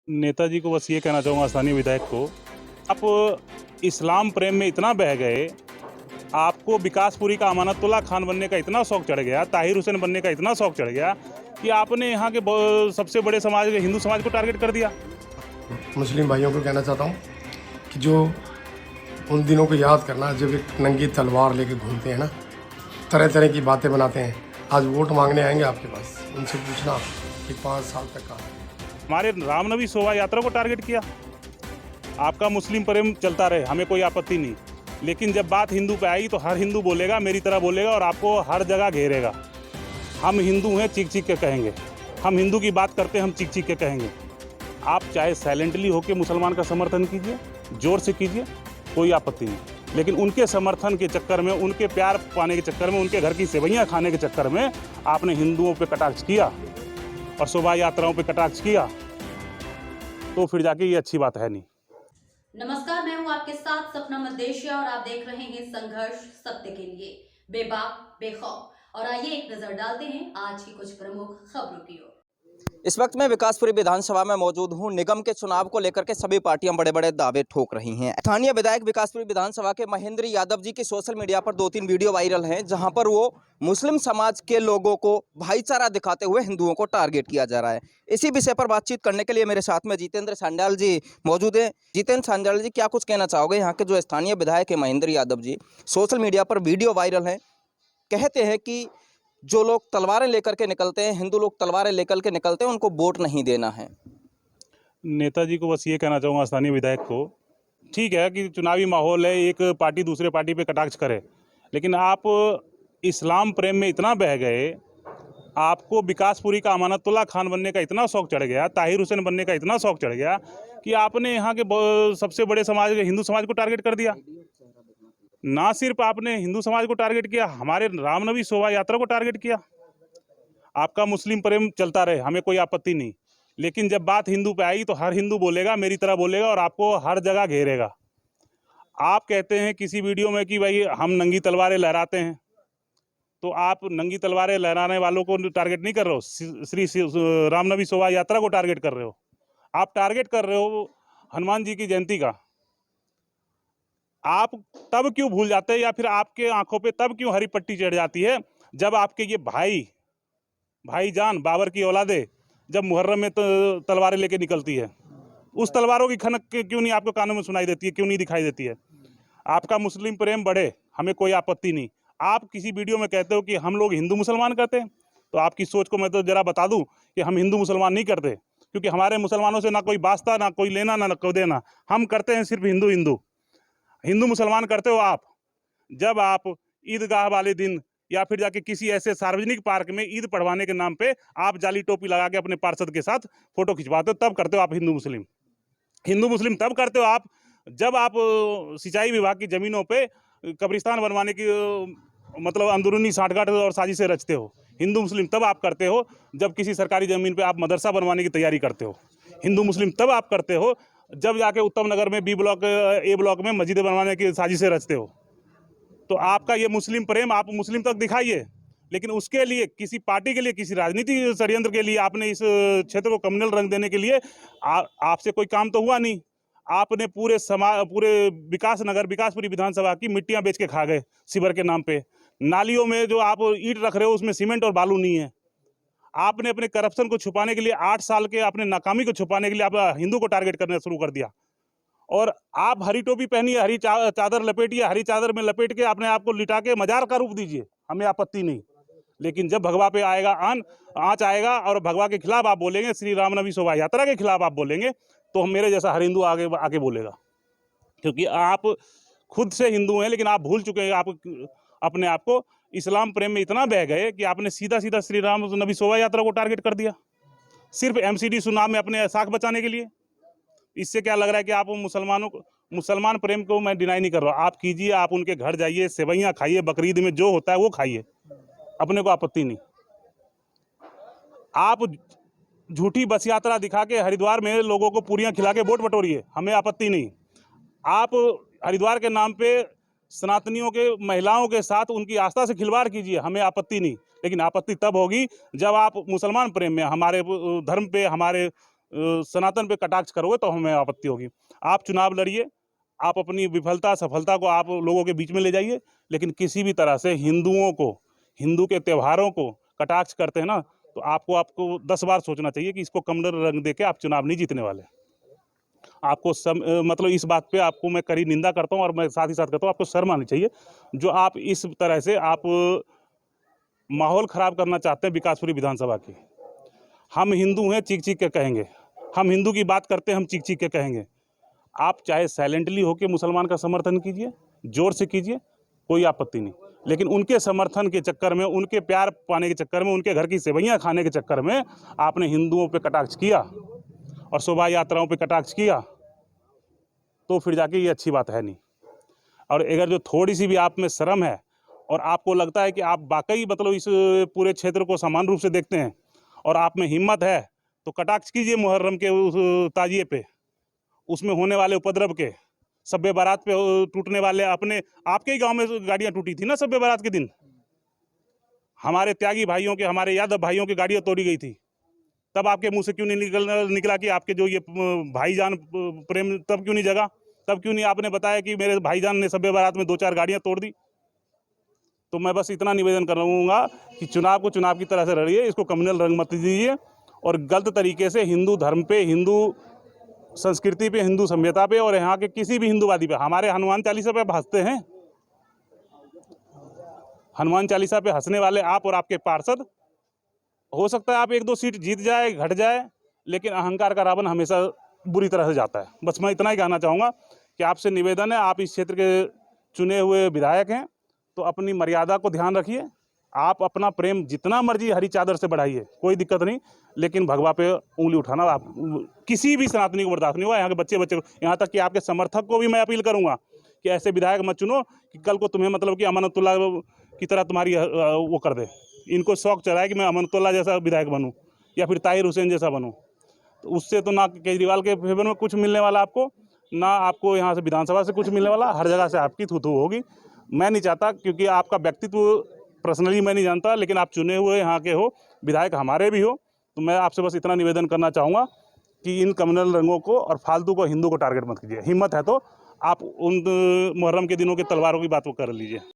नेताजी को बस ये कहना चाहूँगा, स्थानीय विधायक को, आप इस्लाम प्रेम में इतना बह गए, आपको विकासपुरी का अमानतुल्लाह खान बनने का इतना शौक चढ़ गया, ताहिर हुसैन बनने का इतना शौक चढ़ गया कि आपने यहाँ के सबसे बड़े समाज के हिंदू समाज को टारगेट कर दिया। मुस्लिम भाइयों को कहना चाहता हूँ कि जो उन दिनों को याद करना जब एक नंगी तलवार लेके घूमते हैं ना, तरह तरह की बातें बनाते हैं। आज वोट मांगने आएंगे आपके पास, उनसे पूछना कि 5 साल तक का हमारे रामनवमी शोभा यात्रा को टारगेट किया। आपका मुस्लिम प्रेम चलता रहे, हमें कोई आपत्ति नहीं, लेकिन जब बात हिंदू पे आई तो हर हिंदू बोलेगा, मेरी तरह बोलेगा और आपको हर जगह घेरेगा। हम हिंदू हैं, चीख चीख के कहेंगे। हम हिंदू की बात करते हैं, हम चीख चीख के कहेंगे। आप चाहे साइलेंटली होकर मुसलमान का समर्थन कीजिए, जोर से कीजिए, कोई आपत्ति नहीं, लेकिन उनके समर्थन के चक्कर में, उनके प्यार पाने के चक्कर में, उनके घर की सेवैयाँ खाने के चक्कर में आपने हिंदुओं पे कटाक्ष किया और शोभा यात्राओं पे कटाक्ष किया, तो फिर जाके ये अच्छी बात है नहीं। नमस्कार, मैं हूं आपके साथ सपना मदेशिया और आप देख रहे हैं संघर्ष सत्य के लिए, बेबाक बेखौफ। और आइए एक नजर डालते हैं आज की कुछ प्रमुख खबरों की ओर। इस वक्त मैं विकासपुरी विधानसभा में मौजूद हूं। निगम के चुनाव को लेकर के सभी पार्टियां बड़े बड़े दावे ठोक रही हैं। स्थानीय विधायक विकासपुरी विधानसभा के महेंद्र यादव जी की सोशल मीडिया पर 2-3 वीडियो वायरल हैं, जहां पर वो मुस्लिम समाज के लोगों को भाईचारा दिखाते हुए हिंदुओं को टारगेट किया जा रहा है। इसी विषय पर बातचीत करने के लिए मेरे साथ में जितेंद्र सांडाल जी मौजूद हैं। जितेंद्र सांडाल जी, क्या कुछ कहना चाहोगे? यहाँ के जो स्थानीय विधायक है महेंद्र यादव जी, सोशल मीडिया पर वीडियो वायरल है, कहते हैं कि जो लोग तलवारें लेकर के निकलते हैं, हिंदू लोग तलवारें लेकर के निकलते हैं, उनको वोट नहीं देना है। नेताजी को बस ये कहना चाहूँगा, स्थानीय विधायक को, ठीक है कि चुनावी माहौल है, एक पार्टी दूसरे पार्टी पे कटाक्ष करे, लेकिन आप इस्लाम प्रेम में इतना बह गए, आपको विकासपुरी का अमानतुल्लाह खान बनने का इतना शौक चढ़ गया, ताहिर हुसैन बनने का इतना शौक चढ़ गया कि आपने यहाँ के सबसे बड़े समाज के हिंदू समाज को टारगेट कर दिया। ना सिर्फ आपने हिंदू समाज को टारगेट किया, हमारे रामनवमी शोभा यात्रा को टारगेट किया। आपका मुस्लिम प्रेम चलता रहे, हमें कोई आपत्ति नहीं, लेकिन जब बात हिंदू पे आई तो हर हिंदू बोलेगा, मेरी तरह बोलेगा और आपको हर जगह घेरेगा। आप कहते हैं किसी वीडियो में कि भाई हम नंगी तलवारें लहराते हैं, तो आप नंगी तलवारें लहराने वालों को टारगेट नहीं कर रहे हो, श्री रामनवमी शोभा यात्रा को टारगेट कर रहे हो। आप टारगेट कर रहे हो हनुमान जी की जयंती का। आप तब क्यों भूल जाते हैं, या फिर आपके आंखों पे तब क्यों हरी पट्टी चढ़ जाती है, जब आपके ये भाईजान बाबर की औलादे जब मुहर्रम में तलवारें लेके निकलती है, उस तलवारों की खनक क्यों नहीं आपको कानों में सुनाई देती है, क्यों नहीं दिखाई देती है? आपका मुस्लिम प्रेम बढ़े, हमें कोई आपत्ति नहीं। आप किसी वीडियो में कहते हो कि हम लोग हिंदू मुसलमान करते हैं, तो आपकी सोच को मैं तो जरा बता दूं कि हम हिंदू मुसलमान नहीं करते, क्योंकि हमारे मुसलमानों से ना कोई वास्ता, ना कोई लेना, ना कोई देना। हम करते हैं सिर्फ हिंदू हिंदू। हिंदू मुसलमान करते हो आप जब आप ईदगाह वाले दिन या फिर जाके किसी ऐसे सार्वजनिक पार्क में ईद पढ़वाने के नाम पे आप जाली टोपी लगा के अपने पार्षद के साथ फोटो खिंचवाते हो, तब करते हो आप हिंदू मुस्लिम। हिंदू मुस्लिम तब करते हो आप जब आप सिंचाई विभाग की जमीनों पे कब्रिस्तान बनवाने की मतलब अंदरूनी साठगांठ और साजिशें रचते हो। हिंदू मुस्लिम तब आप करते हो जब किसी सरकारी जमीन पे आप मदरसा बनवाने की तैयारी करते हो। हिंदू मुस्लिम तब आप करते हो जब जाके उत्तम नगर में ए ब्लॉक में मस्जिदें बनवाने की साजिशें रचते हो। तो आपका ये मुस्लिम प्रेम आप मुस्लिम तक दिखाइए, लेकिन उसके लिए किसी पार्टी के लिए, किसी राजनीतिक षड्यंत्र के लिए आपने इस क्षेत्र को कम्युनल रंग देने के लिए आपसे कोई काम तो हुआ नहीं। आपने पूरे विकासपुरी विधानसभा की मिट्टियां बेच के खा गए शिविर के नाम पे। नालियों में जो आप ईंट रख रहे हो उसमें सीमेंट और बालू नहीं है। आपने अपने करप्शन को छुपाने के लिए, 8 साल के अपने नाकामी को छुपाने के लिए आप हिंदू को टारगेट करना शुरू कर दिया। और आप हरी टोपी पहनिए, हरी चादर लपेटिए, हरी चादर में लपेट के अपने आप को लिटा के मजार का रूप दीजिए, हमें आपत्ति नहीं। लेकिन जब भगवा पे आएगा आँच आएगा और भगवा के खिलाफ आप बोलेंगे, श्री रामनवमी शोभा यात्रा के खिलाफ आप बोलेंगे, तो हम मेरे जैसा हर हिंदू आगे बोलेगा, क्योंकि आप खुद से हिंदू हैं, लेकिन आप भूल चुके हैं। आप अपने आप को इस्लाम प्रेम में इतना बह गए कि आपने सीधा सीधा श्री रामनवमी शोभा यात्रा को टारगेट कर दिया, सिर्फ MCD चुनाव में अपने साख बचाने के लिए। इससे क्या लग रहा है कि आप मुसलमान प्रेम को मैं डिनाई नहीं कर रहा हूँ, आप कीजिए, आप उनके घर जाइए, सेवैयाँ खाइए, बकरीद में जो होता है वो खाइए, अपने को आपत्ति नहीं। आप झूठी बस यात्रा दिखा के हरिद्वार में लोगों को पूरियां खिला के वोट बटोरिए, हमें आपत्ति नहीं। आप हरिद्वार के नाम पे सनातनियों के महिलाओं के साथ उनकी आस्था से खिलवाड़ कीजिए, हमें आपत्ति नहीं। लेकिन आपत्ति तब होगी जब आप मुसलमान प्रेम में, हमारे धर्म पे, हमारे सनातन पे कटाक्ष करोगे तो हमें आपत्ति होगी। आप चुनाव लड़िए, आप अपनी विफलता सफलता को आप लोगों के बीच में ले जाइए, लेकिन किसी भी तरह से हिंदुओं को, हिंदू के त्योहारों को कटाक्ष करते हैं ना, तो आपको 10 बार सोचना चाहिए कि इसको कमल रंग दे के आप चुनाव नहीं जीतने वाले। आपको मतलब इस बात पे आपको मैं कड़ी निंदा करता हूँ और मैं साथ ही साथ कहता हूँ आपको शर्म आनी चाहिए जो आप इस तरह से आप माहौल खराब करना चाहते हैं विकासपुरी विधानसभा की। हम हिंदू हैं, चीख चीख के कहेंगे, हम हिंदू की बात करते हैं, हम चीख चीख के कहेंगे। आप चाहे साइलेंटली होकर मुसलमान का समर्थन कीजिए, जोर से कीजिए, कोई आपत्ति नहीं, लेकिन उनके समर्थन के चक्कर में, उनके प्यार पाने के चक्कर में, उनके घर की सेवैयाँ खाने के चक्कर में आपने हिंदुओं पे कटाक्ष किया और शोभा यात्राओं पे कटाक्ष किया, तो फिर जाके ये अच्छी बात है नहीं। और अगर जो थोड़ी सी भी आप में शर्म है और आपको लगता है कि आप वाकई मतलब इस पूरे क्षेत्र को समान रूप से देखते हैं और आप में हिम्मत है, तो कटाक्ष कीजिए मुहर्रम के उस ताजिए पे, उसमें होने वाले उपद्रव के, शब बारात पे टूटने वाले, अपने आपके ही गांव में गाड़ियां टूटी थी ना शब बारात के दिन, हमारे त्यागी भाइयों के, हमारे यादव भाइयों की गाड़ियां तोड़ी गई थी। तब आपके मुंह से क्यों नहीं निकला कि आपके जो ये भाईजान प्रेम तब क्यों नहीं जगा? तब क्यों नहीं आपने बताया कि मेरे भाईजान ने शब बारात में 2-4 गाड़ियां तोड़ दी? तो मैं बस इतना निवेदन करूँगा कि चुनाव को चुनाव की तरह से लड़िए, इसको कम्युनल रंग मत दीजिए और गलत तरीके से हिंदू धर्म पे, हिंदू संस्कृति पे, हिंदू सभ्यता पे और यहाँ के किसी भी हिंदूवादी पे, हमारे हनुमान चालीसा पे हंसते हैं। हनुमान चालीसा पे हंसने वाले आप और आपके पार्षद, हो सकता है आप 1-2 सीट जीत जाए, घट जाए, लेकिन अहंकार का रावण हमेशा बुरी तरह से जाता है। बस मैं इतना ही कहना चाहूँगा कि आपसे निवेदन है, आप इस क्षेत्र के चुने हुए विधायक हैं, तो अपनी मर्यादा को ध्यान रखिए। आप अपना प्रेम जितना मर्जी हरी चादर से बढ़ाइए, कोई दिक्कत नहीं, लेकिन भगवा पे उंगली उठाना आप किसी भी सनातनी को बर्दाश्त नहीं होगा। यहाँ के बच्चे को, यहाँ तक कि आपके समर्थक को भी मैं अपील करूँगा कि ऐसे विधायक मत चुनो कि कल को तुम्हें मतलब कि अमानतुल्लाह की तरह तुम्हारी वो कर दे। इनको शौक चढ़ा है कि मैं अमानतुल्लाह जैसा विधायक बनूँ या फिर ताहिर हुसैन जैसा बनूँ, तो उससे तो ना केजरीवाल के फेवर में कुछ मिलने वाला आपको, ना आपको यहाँ से विधानसभा से कुछ मिलने वाला, हर जगह से आपकी थू-थू होगी। मैं नहीं चाहता, क्योंकि आपका व्यक्तित्व पर्सनली मैं नहीं जानता, लेकिन आप चुने हुए यहाँ के हो, विधायक हमारे भी हो, तो मैं आपसे बस इतना निवेदन करना चाहूँगा कि इन कम्युनल रंगों को और फालतू को हिंदू को टारगेट मत कीजिए। हिम्मत है तो आप उन मुहर्रम के दिनों के तलवारों की बात को कर लीजिए।